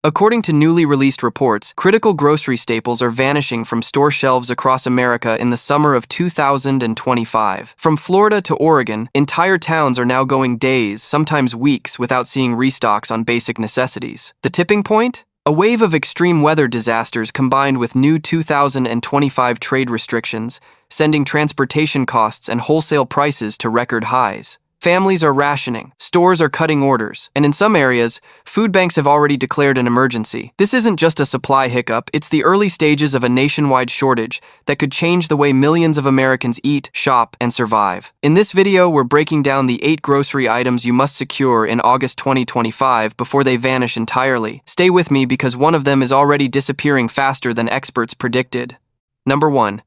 According to newly released reports, critical grocery staples are vanishing from store shelves across America in the summer of 2025. From Florida to Oregon, entire towns are now going days, sometimes weeks, without seeing restocks on basic necessities. The tipping point? A wave of extreme weather disasters combined with new 2025 trade restrictions, sending transportation costs and wholesale prices to record highs. Families are rationing, stores are cutting orders, and in some areas, food banks have already declared an emergency. This isn't just a supply hiccup, it's the early stages of a nationwide shortage that could change the way millions of Americans eat, shop, and survive. In this video, we're breaking down the 8 grocery items you must secure in August 2025 before they vanish entirely. Stay with me because one of them is already disappearing faster than experts predicted. Number 1.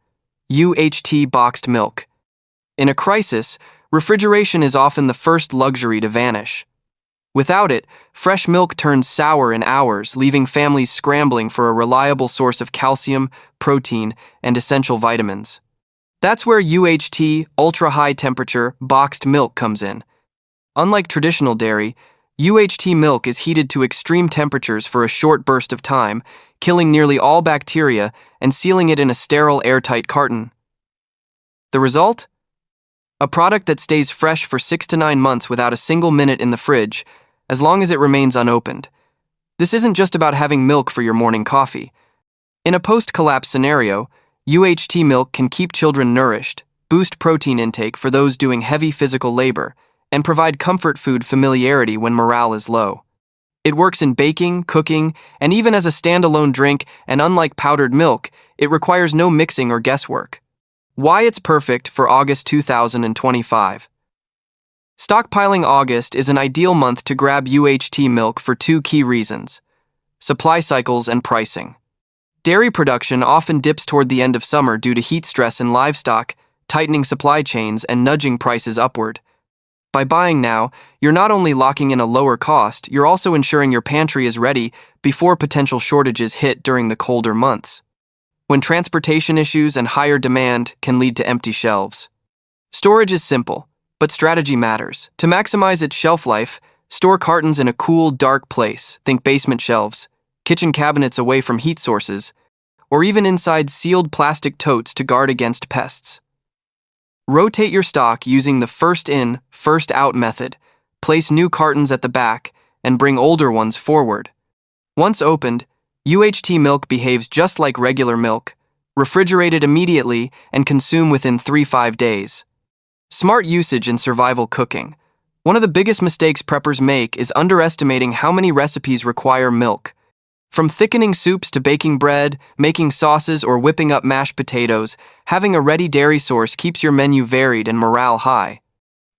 UHT boxed milk. In a crisis, refrigeration is often the first luxury to vanish. Without it, fresh milk turns sour in hours, leaving families scrambling for a reliable source of calcium, protein, and essential vitamins. That's where UHT, ultra-high temperature, boxed milk comes in. Unlike traditional dairy, UHT milk is heated to extreme temperatures for a short burst of time, killing nearly all bacteria and sealing it in a sterile, airtight carton. The result? A product that stays fresh for 6 to 9 months without a single minute in the fridge, as long as it remains unopened. This isn't just about having milk for your morning coffee. In a post-collapse scenario, UHT milk can keep children nourished, boost protein intake for those doing heavy physical labor, and provide comfort food familiarity when morale is low. It works in baking, cooking, and even as a standalone drink, and unlike powdered milk, it requires no mixing or guesswork. Why it's perfect for August 2025. Stockpiling August is an ideal month to grab UHT milk for 2 key reasons: supply cycles and pricing. Dairy production often dips toward the end of summer due to heat stress in livestock, tightening supply chains and nudging prices upward. By buying now, you're not only locking in a lower cost, you're also ensuring your pantry is ready before potential shortages hit during the colder months, when transportation issues and higher demand can lead to empty shelves. Storage is simple, but strategy matters. To maximize its shelf life, store cartons in a cool, dark place, think basement shelves, kitchen cabinets away from heat sources, or even inside sealed plastic totes to guard against pests. Rotate your stock using the first-in, first-out method. Place new cartons at the back and bring older ones forward. Once opened, UHT milk behaves just like regular milk, refrigerate it immediately and consume within 3-5 days. Smart usage in survival cooking. One of the biggest mistakes preppers make is underestimating how many recipes require milk. From thickening soups to baking bread, making sauces, or whipping up mashed potatoes, having a ready dairy source keeps your menu varied and morale high.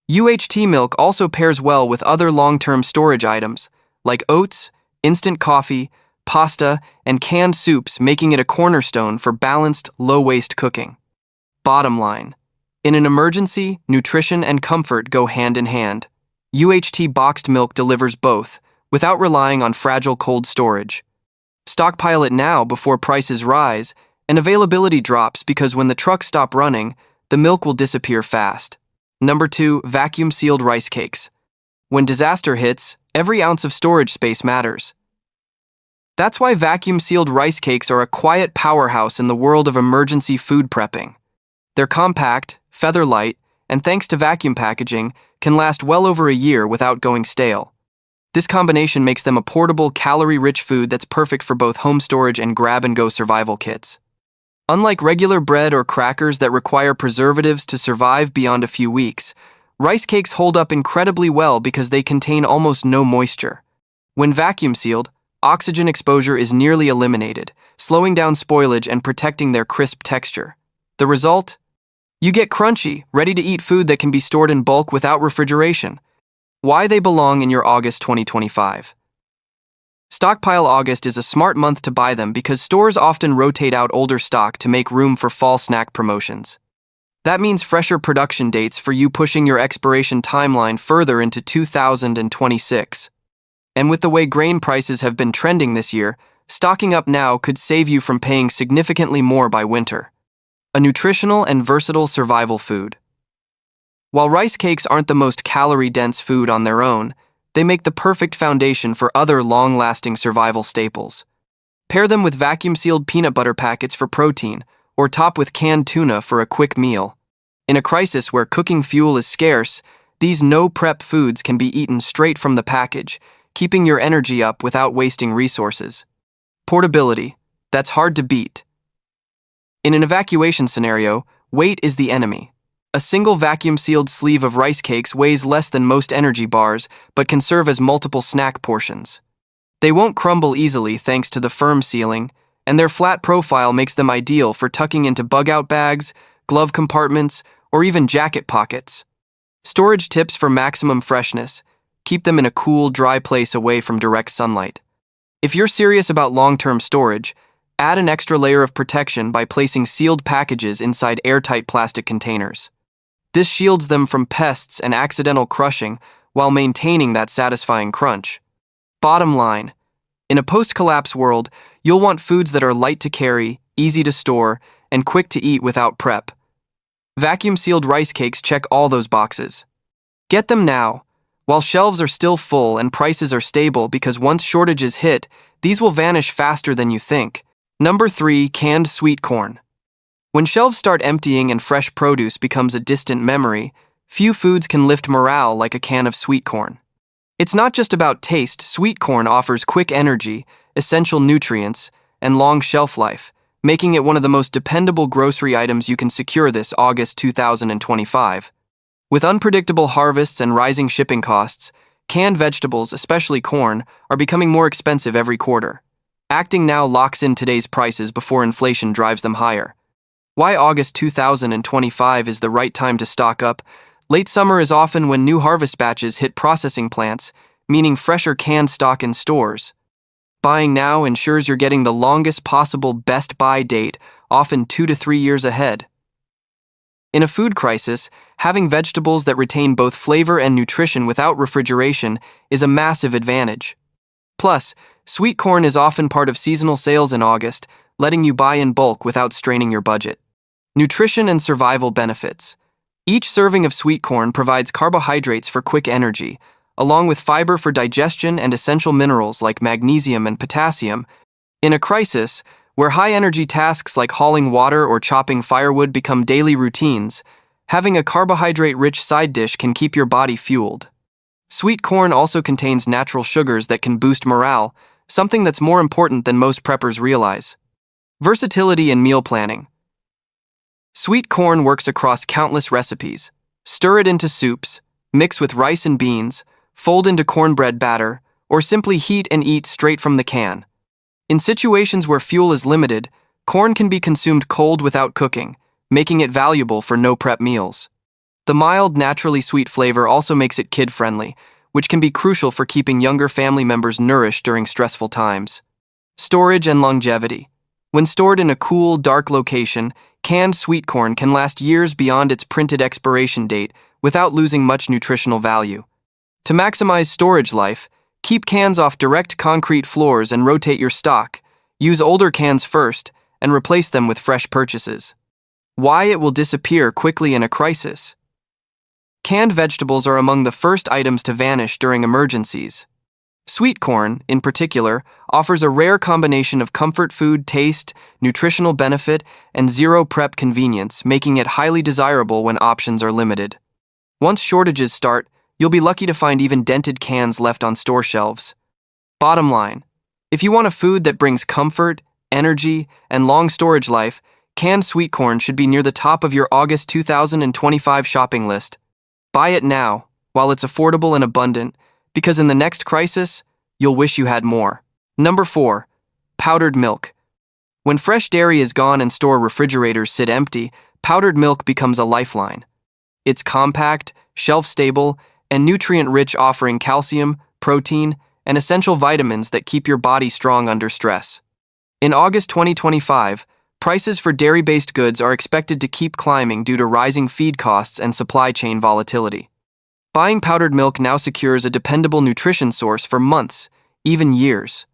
UHT milk also pairs well with other long-term storage items, like oats, instant coffee, pasta, and canned soups, making it a cornerstone for balanced, low-waste cooking. Bottom line: in an emergency, nutrition and comfort go hand in hand. UHT boxed milk delivers both, without relying on fragile cold storage. Stockpile it now before prices rise and availability drops, because when the trucks stop running, the milk will disappear fast. Number 2, vacuum-sealed rice cakes. When disaster hits, every ounce of storage space matters. That's why vacuum-sealed rice cakes are a quiet powerhouse in the world of emergency food prepping. They're compact, feather-light, and thanks to vacuum packaging, can last well over a year without going stale. This combination makes them a portable, calorie-rich food that's perfect for both home storage and grab-and-go survival kits. Unlike regular bread or crackers that require preservatives to survive beyond a few weeks, rice cakes hold up incredibly well because they contain almost no moisture. When vacuum-sealed, oxygen exposure is nearly eliminated, slowing down spoilage and protecting their crisp texture. The result? You get crunchy, ready-to-eat food that can be stored in bulk without refrigeration. Why they belong in your August 2025. Stockpile August is a smart month to buy them because stores often rotate out older stock to make room for fall snack promotions. That means fresher production dates for you, pushing your expiration timeline further into 2026. And with the way grain prices have been trending this year, stocking up now could save you from paying significantly more by winter. A nutritional and versatile survival food. While rice cakes aren't the most calorie-dense food on their own, They make the perfect foundation for other long-lasting survival staples. Pair them with vacuum-sealed peanut butter packets for protein, or top with canned tuna for a quick meal. In a crisis where cooking fuel is scarce, these no-prep foods can be eaten straight from the package, keeping your energy up without wasting resources. Portability. That's hard to beat. In an evacuation scenario, weight is the enemy. A single vacuum-sealed sleeve of rice cakes weighs less than most energy bars, but can serve as multiple snack portions. They won't crumble easily thanks to the firm sealing, and their flat profile makes them ideal for tucking into bug-out bags, glove compartments, or even jacket pockets. Storage tips for maximum freshness. Keep them in a cool, dry place away from direct sunlight. If you're serious about long-term storage, add an extra layer of protection by placing sealed packages inside airtight plastic containers. This shields them from pests and accidental crushing while maintaining that satisfying crunch. Bottom line, in a post-collapse world, you'll want foods that are light to carry, easy to store, and quick to eat without prep. Vacuum-sealed rice cakes check all those boxes. Get them now, while shelves are still full and prices are stable, because once shortages hit, these will vanish faster than you think. Number 3, canned sweet corn. When shelves start emptying and fresh produce becomes a distant memory, few foods can lift morale like a can of sweet corn. It's not just about taste. Sweet corn offers quick energy, essential nutrients, and long shelf life, making it one of the most dependable grocery items you can secure this August 2025. With unpredictable harvests and rising shipping costs, canned vegetables, especially corn, are becoming more expensive every quarter. Acting now locks in today's prices before inflation drives them higher. Why August 2025 is the right time to stock up? Late summer is often when new harvest batches hit processing plants, meaning fresher canned stock in stores. Buying now ensures you're getting the longest possible best buy date, often 2 to 3 years ahead. In a food crisis, having vegetables that retain both flavor and nutrition without refrigeration is a massive advantage. Plus, sweet corn is often part of seasonal sales in August, letting you buy in bulk without straining your budget. Nutrition and survival benefits. Each serving of sweet corn provides carbohydrates for quick energy, along with fiber for digestion and essential minerals like magnesium and potassium. In a crisis, where high-energy tasks like hauling water or chopping firewood become daily routines, having a carbohydrate-rich side dish can keep your body fueled. Sweet corn also contains natural sugars that can boost morale, something that's more important than most preppers realize. Versatility in meal planning. Sweet corn works across countless recipes. Stir it into soups, mix with rice and beans, fold into cornbread batter, or simply heat and eat straight from the can. In situations where fuel is limited, corn can be consumed cold without cooking, making it valuable for no-prep meals. The mild, naturally sweet flavor also makes it kid-friendly, which can be crucial for keeping younger family members nourished during stressful times. Storage and longevity. When stored in a cool, dark location, canned sweet corn can last years beyond its printed expiration date without losing much nutritional value. To maximize storage life, keep cans off direct concrete floors and rotate your stock. Use older cans first and replace them with fresh purchases. Why it will disappear quickly in a crisis. Canned vegetables are among the first items to vanish during emergencies. Sweet corn, in particular, offers a rare combination of comfort food taste, nutritional benefit, and zero prep convenience, making it highly desirable when options are limited. Once shortages start, you'll be lucky to find even dented cans left on store shelves. Bottom line, if you want a food that brings comfort, energy, and long storage life, canned sweet corn should be near the top of your August 2025 shopping list. Buy it now, while it's affordable and abundant, because in the next crisis, you'll wish you had more. Number 4, powdered milk. When fresh dairy is gone and store refrigerators sit empty, powdered milk becomes a lifeline. It's compact, shelf-stable, and nutrient-rich, offering calcium, protein, and essential vitamins that keep your body strong under stress. In August 2025, prices for dairy-based goods are expected to keep climbing due to rising feed costs and supply chain volatility. Buying powdered milk now secures a dependable nutrition source for months, even years.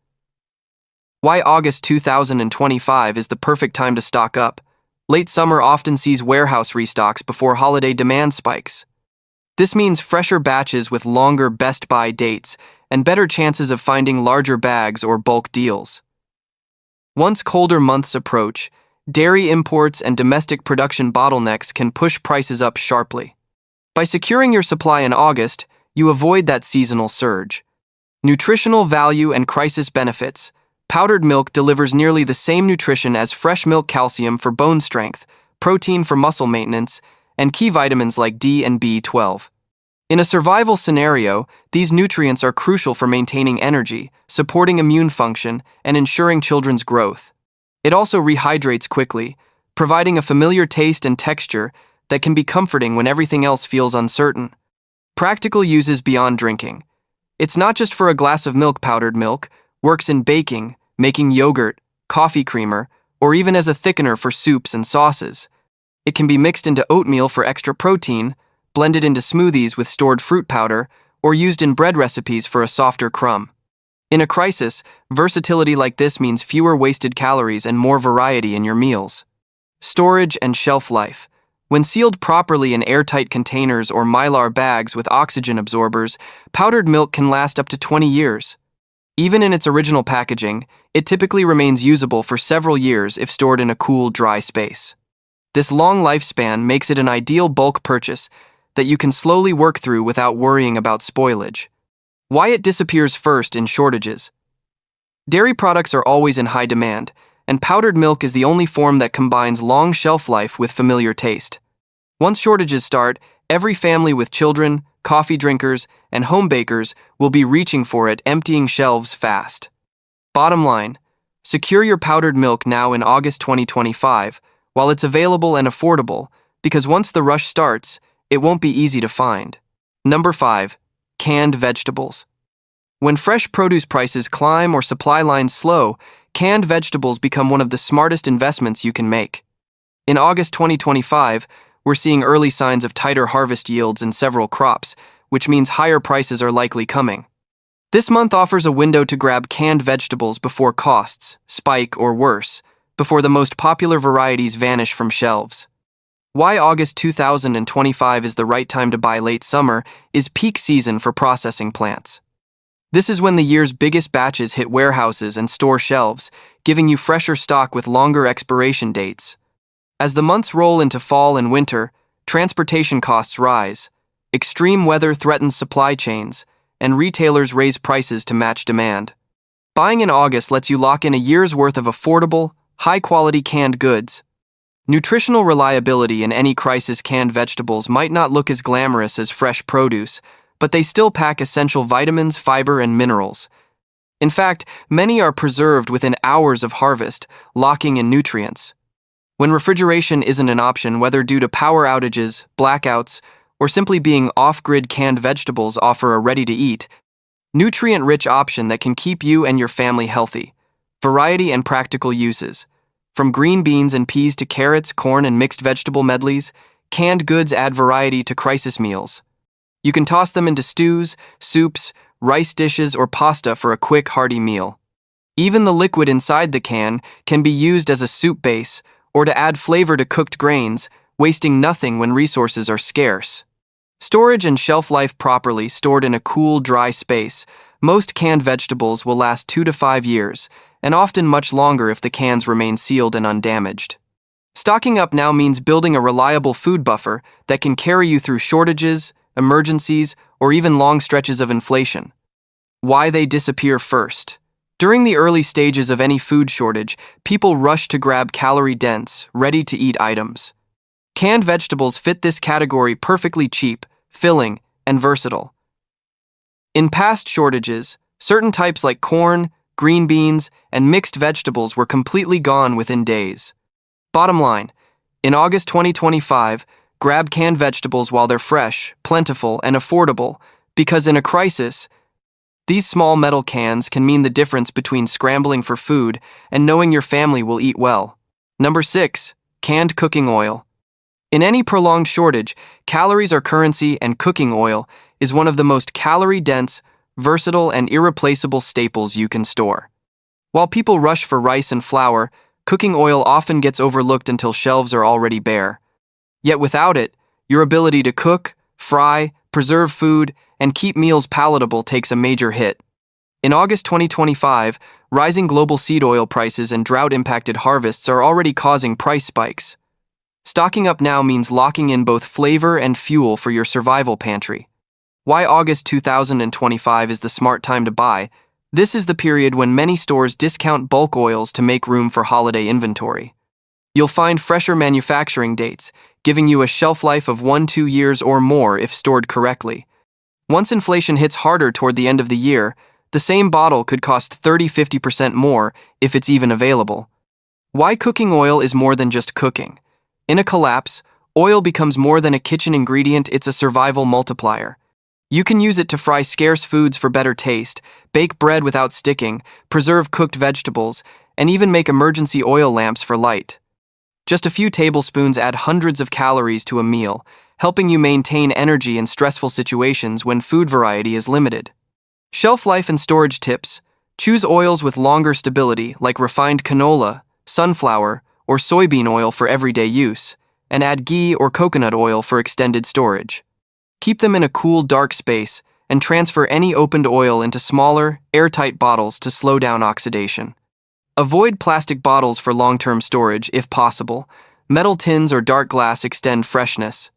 Why August 2025 is the perfect time to stock up. Late summer often sees warehouse restocks before holiday demand spikes. This means fresher batches with longer best-by dates and better chances of finding larger bags or bulk deals. Once colder months approach, dairy imports and domestic production bottlenecks can push prices up sharply. By securing your supply in August, you avoid that seasonal surge. Nutritional value and crisis benefits. Powdered milk delivers nearly the same nutrition as fresh milk: calcium for bone strength, protein for muscle maintenance, and key vitamins like D and B12. In a survival scenario, these nutrients are crucial for maintaining energy, supporting immune function, and ensuring children's growth. It also rehydrates quickly, providing a familiar taste and texture that can be comforting when everything else feels uncertain. Practical uses beyond drinking. It's not just for a glass of milk. Powdered milk works in baking, making yogurt, coffee creamer, or even as a thickener for soups and sauces. It can be mixed into oatmeal for extra protein, blended into smoothies with stored fruit powder, or used in bread recipes for a softer crumb. In a crisis, versatility like this means fewer wasted calories and more variety in your meals. Storage and shelf life. When sealed properly in airtight containers or mylar bags with oxygen absorbers, powdered milk can last up to 20 years. Even in its original packaging, it typically remains usable for several years if stored in a cool, dry space. This long lifespan makes it an ideal bulk purchase that you can slowly work through without worrying about spoilage. Why it disappears first in shortages. Dairy products are always in high demand, and powdered milk is the only form that combines long shelf life with familiar taste. Once shortages start, every family with children, coffee drinkers, and home bakers will be reaching for it, emptying shelves fast. Bottom line, secure your powdered milk now in August 2025, while it's available and affordable, because once the rush starts, it won't be easy to find. Number 5. Canned vegetables. When fresh produce prices climb or supply lines slow, canned vegetables become one of the smartest investments you can make. In August 2025, we're seeing early signs of tighter harvest yields in several crops, which means higher prices are likely coming. This month offers a window to grab canned vegetables before costs spike or worse, before the most popular varieties vanish from shelves. Why August 2025 is the right time to buy. Late summer is peak season for processing plants. This is when the year's biggest batches hit warehouses and store shelves, giving you fresher stock with longer expiration dates. As the months roll into fall and winter, transportation costs rise, extreme weather threatens supply chains, and retailers raise prices to match demand. Buying in August lets you lock in a year's worth of affordable, high-quality canned goods. Nutritional reliability in any crisis. Canned vegetables might not look as glamorous as fresh produce, but they still pack essential vitamins, fiber, and minerals. In fact, many are preserved within hours of harvest, locking in nutrients. When refrigeration isn't an option, whether due to power outages, blackouts, or simply being off-grid, canned vegetables offer a ready-to-eat, nutrient-rich option that can keep you and your family healthy. Variety and practical uses. From green beans and peas to carrots, corn, and mixed vegetable medleys, canned goods add variety to crisis meals. You can toss them into stews, soups, rice dishes, or pasta for a quick, hearty meal. Even the liquid inside the can be used as a soup base or to add flavor to cooked grains, wasting nothing when resources are scarce. Storage and shelf life. Properly stored in a cool, dry space, most canned vegetables will last 2 to 5 years, and often much longer if the cans remain sealed and undamaged. Stocking up now means building a reliable food buffer that can carry you through shortages, emergencies, or even long stretches of inflation. Why they disappear first. During the early stages of any food shortage, people rush to grab calorie-dense, ready-to-eat items. Canned vegetables fit this category perfectly: cheap, filling, and versatile. In past shortages, certain types like corn, green beans, and mixed vegetables were completely gone within days. Bottom line, in August 2025, grab canned vegetables while they're fresh, plentiful, and affordable, because in a crisis, these small metal cans can mean the difference between scrambling for food and knowing your family will eat well. Number 6. Canned cooking oil. In any prolonged shortage, calories are currency, and cooking oil is one of the most calorie-dense, versatile, and irreplaceable staples you can store. While people rush for rice and flour, cooking oil often gets overlooked until shelves are already bare. Yet without it, your ability to cook, fry, preserve food, and keep meals palatable takes a major hit. In August 2025, rising global seed oil prices and drought-impacted harvests are already causing price spikes. Stocking up now means locking in both flavor and fuel for your survival pantry. Why August 2025 is the smart time to buy? This is the period when many stores discount bulk oils to make room for holiday inventory. You'll find fresher manufacturing dates, giving you a shelf life of 1-2 years or more if stored correctly. Once inflation hits harder toward the end of the year, the same bottle could cost 30-50% more if it's even available. Why cooking oil is more than just cooking? In a collapse, oil becomes more than a kitchen ingredient, it's a survival multiplier. You can use it to fry scarce foods for better taste, bake bread without sticking, preserve cooked vegetables, and even make emergency oil lamps for light. Just a few tablespoons add hundreds of calories to a meal, helping you maintain energy in stressful situations when food variety is limited. Shelf life and storage tips. Choose oils with longer stability, like refined canola, sunflower, or soybean oil for everyday use, and add ghee or coconut oil for extended storage. Keep them in a cool, dark space, and transfer any opened oil into smaller, airtight bottles to slow down oxidation. Avoid plastic bottles for long-term storage, if possible. Metal tins or dark glass extend freshness.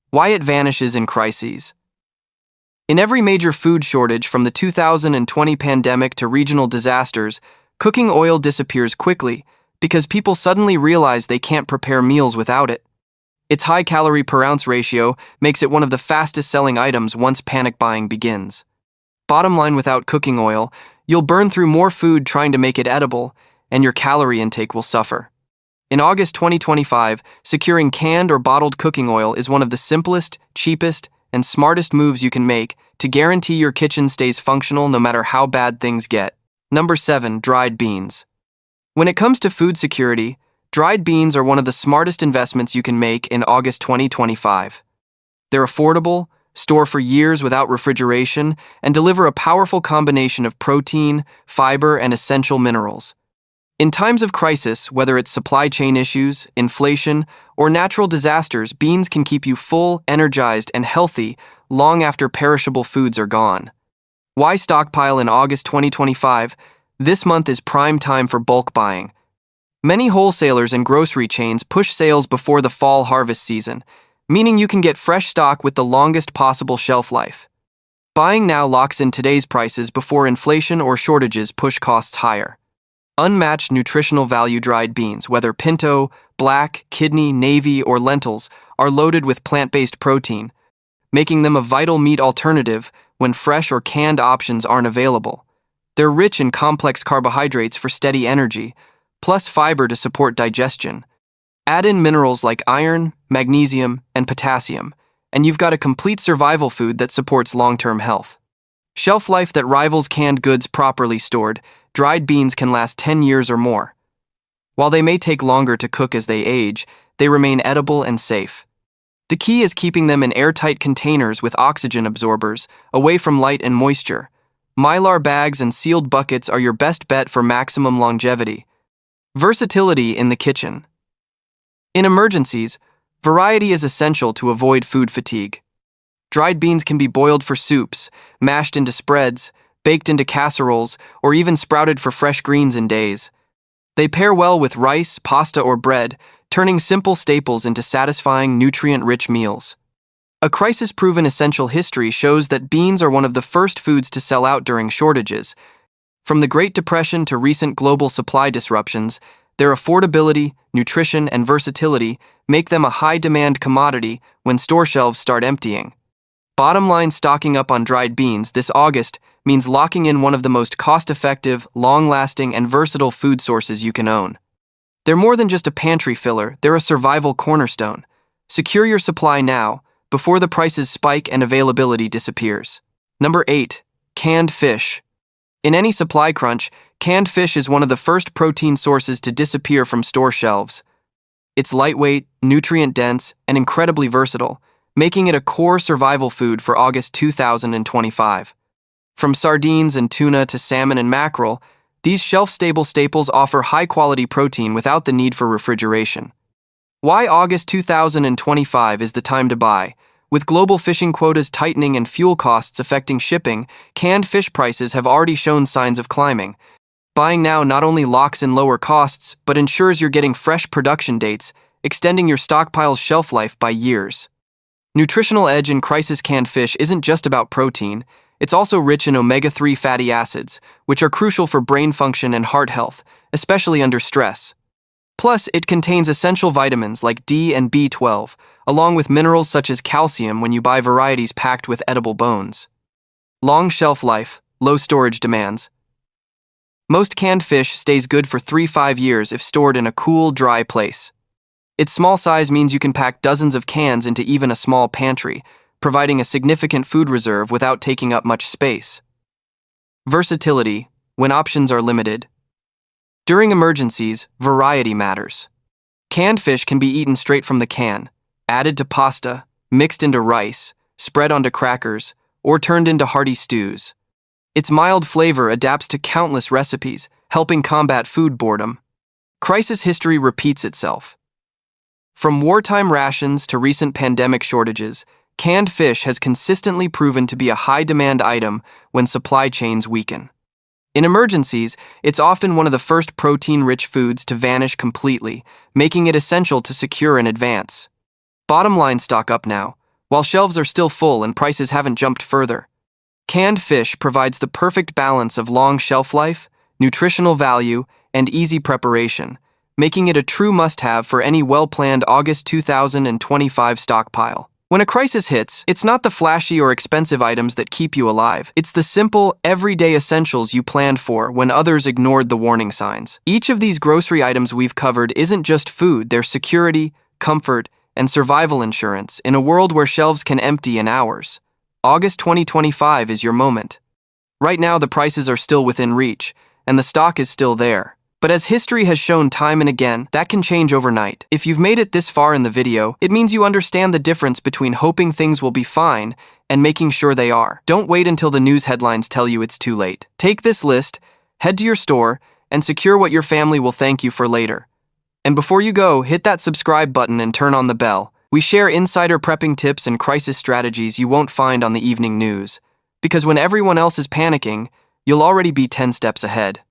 Why it vanishes in crises. In every major food shortage, from the 2020 pandemic to regional disasters, cooking oil disappears quickly because people suddenly realize they can't prepare meals without it. Its high calorie per ounce ratio makes it one of the fastest selling items once panic buying begins. Bottom line, without cooking oil, you'll burn through more food trying to make it edible, and your calorie intake will suffer. In August 2025, securing canned or bottled cooking oil is one of the simplest, cheapest, and smartest moves you can make to guarantee your kitchen stays functional no matter how bad things get. Number 7. Dried beans. When it comes to food security, dried beans are one of the smartest investments you can make in August 2025. They're affordable, store for years without refrigeration, and deliver a powerful combination of protein, fiber, and essential minerals. In times of crisis, whether it's supply chain issues, inflation, or natural disasters, beans can keep you full, energized, and healthy long after perishable foods are gone. Why stockpile in August 2025? This month is prime time for bulk buying. Many wholesalers and grocery chains push sales before the fall harvest season, meaning you can get fresh stock with the longest possible shelf life. Buying now locks in today's prices before inflation or shortages push costs higher. Unmatched nutritional value. Dried beans, whether pinto, black, kidney, navy, or lentils, are loaded with plant-based protein, making them a vital meat alternative when fresh or canned options aren't available. They're rich in complex carbohydrates for steady energy, plus fiber to support digestion. Add in minerals like iron, magnesium, and potassium, and you've got a complete survival food that supports long-term health. Shelf life that rivals canned goods. Properly stored, dried beans can last 10 years or more. While they may take longer to cook as they age, they remain edible and safe. The key is keeping them in airtight containers with oxygen absorbers, away from light and moisture. Mylar bags and sealed buckets are your best bet for maximum longevity. Versatility in the kitchen. In emergencies, variety is essential to avoid food fatigue. Dried beans can be boiled for soups, mashed into spreads, baked into casseroles, or even sprouted for fresh greens in days. They pair well with rice, pasta, or bread, turning simple staples into satisfying, nutrient-rich meals. A crisis-proven essential history shows that beans are one of the first foods to sell out during shortages. From the Great Depression to recent global supply disruptions, their affordability, nutrition, and versatility make them a high-demand commodity when store shelves start emptying. Bottom line, stocking up on dried beans this August means locking in one of the most cost-effective, long-lasting, and versatile food sources you can own. They're more than just a pantry filler, they're a survival cornerstone. Secure your supply now, before the prices spike and availability disappears. Number 8. Canned fish. In any supply crunch, canned fish is one of the first protein sources to disappear from store shelves. It's lightweight, nutrient-dense, and incredibly versatile, making it a core survival food for August 2025. From sardines and tuna to salmon and mackerel, these shelf-stable staples offer high-quality protein without the need for refrigeration. Why August 2025 is the time to buy? With global fishing quotas tightening and fuel costs affecting shipping, canned fish prices have already shown signs of climbing. Buying now not only locks in lower costs, but ensures you're getting fresh production dates, extending your stockpile's shelf life by years. Nutritional edge in crisis canned fish isn't just about protein, it's also rich in omega-3 fatty acids, which are crucial for brain function and heart health, especially under stress. Plus, it contains essential vitamins like D and B12, along with minerals such as calcium when you buy varieties packed with edible bones. Long shelf life, low storage demands. Most canned fish stays good for 3-5 years if stored in a cool, dry place. Its small size means you can pack dozens of cans into even a small pantry, providing a significant food reserve without taking up much space. Versatility, when options are limited. During emergencies, variety matters. Canned fish can be eaten straight from the can, added to pasta, mixed into rice, spread onto crackers, or turned into hearty stews. Its mild flavor adapts to countless recipes, helping combat food boredom. Crisis history repeats itself. From wartime rations to recent pandemic shortages, canned fish has consistently proven to be a high-demand item when supply chains weaken. In emergencies, it's often one of the first protein-rich foods to vanish completely, making it essential to secure in advance. Bottom line, stock up now, while shelves are still full and prices haven't jumped further. Canned fish provides the perfect balance of long shelf life, nutritional value, and easy preparation, making it a true must-have for any well-planned August 2025 stockpile. When a crisis hits, it's not the flashy or expensive items that keep you alive. It's the simple, everyday essentials you planned for when others ignored the warning signs. Each of these grocery items we've covered isn't just food, they're security, comfort, and survival insurance in a world where shelves can empty in hours. August 2025 is your moment. Right now, the prices are still within reach, and the stock is still there. But as history has shown time and again, that can change overnight. If you've made it this far in the video, it means you understand the difference between hoping things will be fine and making sure they are. Don't wait until the news headlines tell you it's too late. Take this list, head to your store, and secure what your family will thank you for later. And before you go, hit that subscribe button and turn on the bell. We share insider prepping tips and crisis strategies you won't find on the evening news. Because when everyone else is panicking, you'll already be 10 steps ahead.